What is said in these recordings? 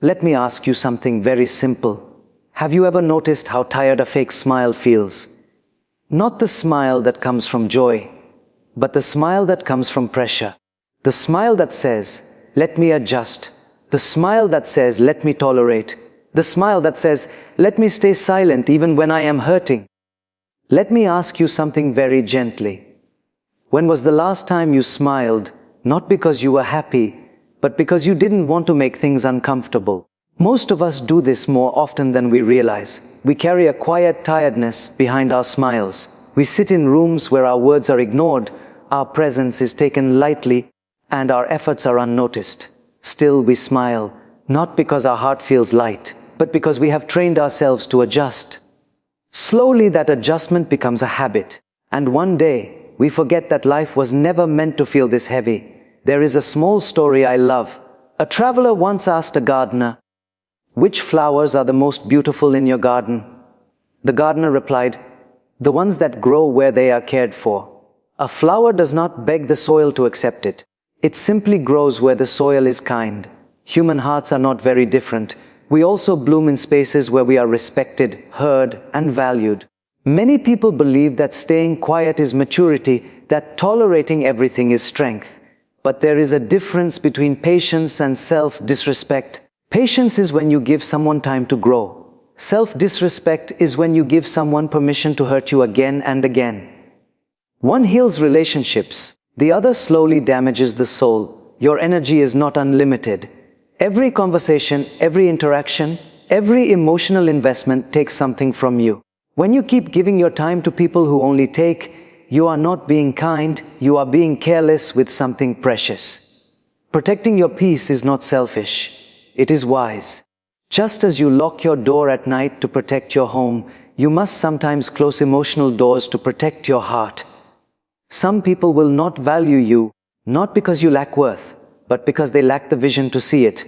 Let me ask you something very simple. Have you ever noticed how tired a fake smile feels? Not the smile that comes from joy, but the smile that comes from pressure. The smile that says, let me adjust. The smile that says, let me tolerate. The smile that says, let me stay silent even when I am hurting. Let me ask you something very gently. When was the last time you smiled, not because you were happy, but because you didn't want to make things uncomfortable? Most of us do this more often than we realize. We carry a quiet tiredness behind our smiles. We sit in rooms where our words are ignored, our presence is taken lightly, and our efforts are unnoticed. Still we smile, not because our heart feels light, but because we have trained ourselves to adjust. Slowly that adjustment becomes a habit, and one day we forget that life was never meant to feel this heavy. There is a small story I love. A traveler once asked a gardener, "Which flowers are the most beautiful in your garden?" The gardener replied, "The ones that grow where they are cared for." A flower does not beg the soil to accept it. It simply grows where the soil is kind. Human hearts are not very different. We also bloom in spaces where we are respected, heard, and valued. Many people believe that staying quiet is maturity, that tolerating everything is strength. But there is a difference between patience and self-disrespect. Patience is when you give someone time to grow. Self-disrespect is when you give someone permission to hurt you again and again. One heals relationships, the other slowly damages the soul. Your energy is not unlimited. Every conversation, every interaction, every emotional investment takes something from you. When you keep giving your time to people who only take, you are not being kind, you are being careless with something precious. Protecting your peace is not selfish. It is wise. Just as you lock your door at night to protect your home, you must sometimes close emotional doors to protect your heart. Some people will not value you, not because you lack worth, but because they lack the vision to see it.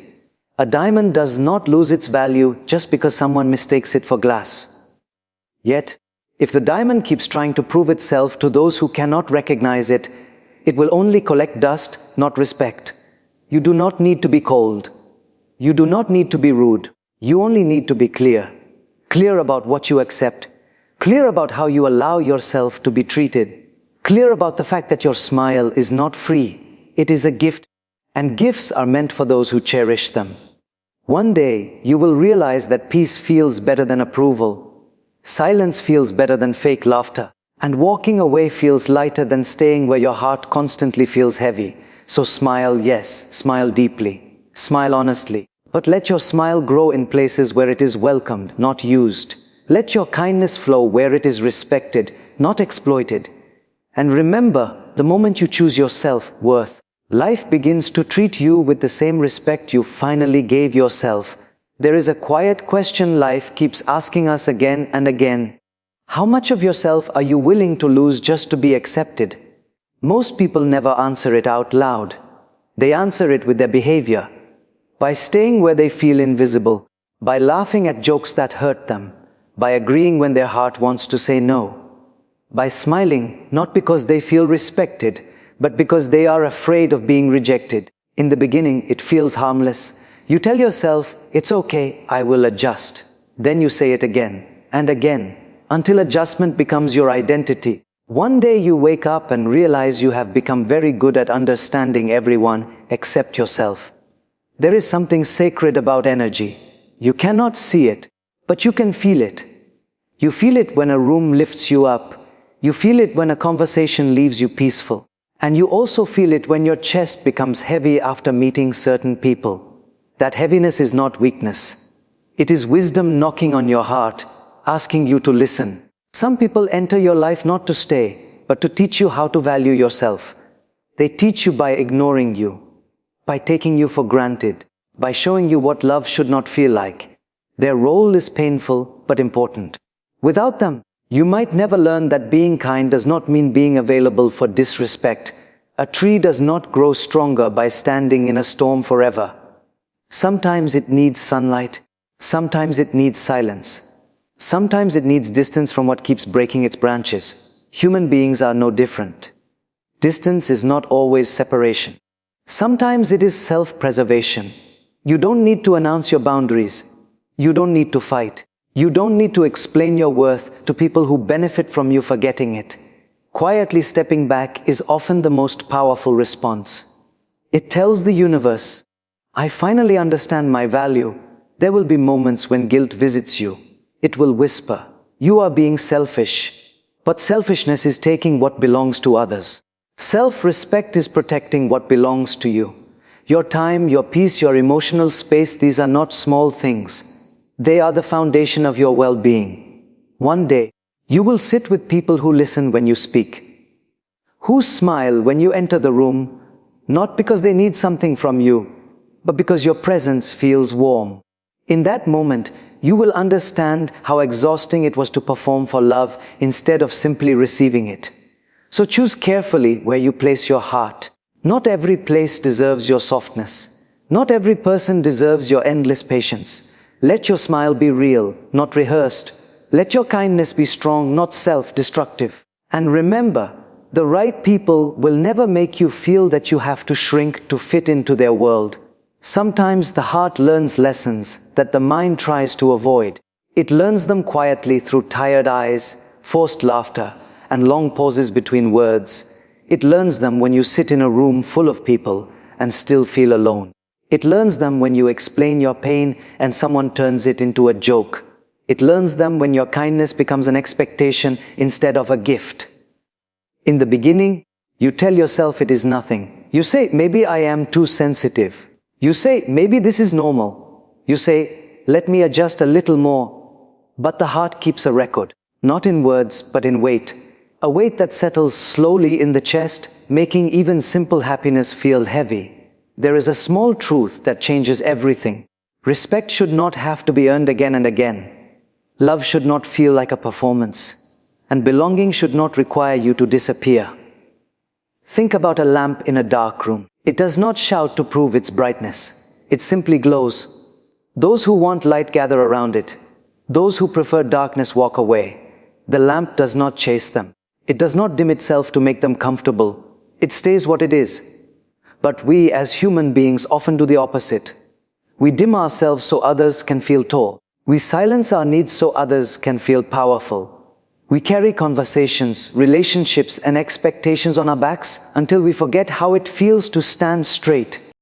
A diamond does not lose its value just because someone mistakes it for glass. Yet, if the diamond keeps trying to prove itself to those who cannot recognize it, it will only collect dust, not respect. You do not need to be cold. You do not need to be rude. You only need to be clear. Clear about what you accept. Clear about how you allow yourself to be treated. Clear about the fact that your smile is not free. It is a gift, and gifts are meant for those who cherish them. One day, you will realize that peace feels better than approval. Silence feels better than fake laughter. And walking away feels lighter than staying where your heart constantly feels heavy. So smile, yes, smile deeply. Smile honestly, but let your smile grow in places where it is welcomed, not used. Let your kindness flow where it is respected, not exploited. And remember, the moment you choose your self-worth, life begins to treat you with the same respect you finally gave yourself. There is a quiet question life keeps asking us again and again. How much of yourself are you willing to lose just to be accepted? Most people never answer it out loud. They answer it with their behavior. By staying where they feel invisible, by laughing at jokes that hurt them, by agreeing when their heart wants to say no, by smiling not because they feel respected, but because they are afraid of being rejected. In the beginning, it feels harmless. You tell yourself, it's okay, I will adjust. Then you say it again and again, until adjustment becomes your identity. One day you wake up and realize you have become very good at understanding everyone except yourself. There is something sacred about energy. You cannot see it, but you can feel it. You feel it when a room lifts you up. You feel it when a conversation leaves you peaceful. And you also feel it when your chest becomes heavy after meeting certain people. That heaviness is not weakness. It is wisdom knocking on your heart, asking you to listen. Some people enter your life not to stay, but to teach you how to value yourself. They teach you by ignoring you, by taking you for granted, by showing you what love should not feel like. Their role is painful but important. Without them, you might never learn that being kind does not mean being available for disrespect. A tree does not grow stronger by standing in a storm forever. Sometimes it needs sunlight. Sometimes it needs silence. Sometimes it needs distance from what keeps breaking its branches. Human beings are no different. Distance is not always separation. Sometimes it is self-preservation. You don't need to announce your boundaries. You don't need to fight. You don't need to explain your worth to people who benefit from you forgetting it. Quietly stepping back is often the most powerful response. It tells the universe, I finally understand my value. There will be moments when guilt visits you. It will whisper, you are being selfish. But selfishness is taking what belongs to others. Self-respect is protecting what belongs to you. Your time, your peace, your emotional space, these are not small things. They are the foundation of your well-being. One day, you will sit with people who listen when you speak, who smile when you enter the room, not because they need something from you, but because your presence feels warm. In that moment, you will understand how exhausting it was to perform for love instead of simply receiving it. So choose carefully where you place your heart. Not every place deserves your softness. Not every person deserves your endless patience. Let your smile be real, not rehearsed. Let your kindness be strong, not self-destructive. And remember, the right people will never make you feel that you have to shrink to fit into their world. Sometimes the heart learns lessons that the mind tries to avoid. It learns them quietly through tired eyes, forced laughter, and long pauses between words. It learns them when you sit in a room full of people and still feel alone. It learns them when you explain your pain and someone turns it into a joke. It learns them when your kindness becomes an expectation instead of a gift. In the beginning, you tell yourself it is nothing. You say, maybe I am too sensitive. You say, maybe this is normal. You say, let me adjust a little more. But the heart keeps a record, not in words, but in weight. A weight that settles slowly in the chest, making even simple happiness feel heavy. There is a small truth that changes everything. Respect should not have to be earned again and again. Love should not feel like a performance. And belonging should not require you to disappear. Think about a lamp in a dark room. It does not shout to prove its brightness. It simply glows. Those who want light gather around it. Those who prefer darkness walk away. The lamp does not chase them. It does not dim itself to make them comfortable. It stays what it is. But we as human beings often do the opposite. We dim ourselves so others can feel tall. We silence our needs so others can feel powerful. We carry conversations, relationships, and expectations on our backs until we forget how it feels to stand straight.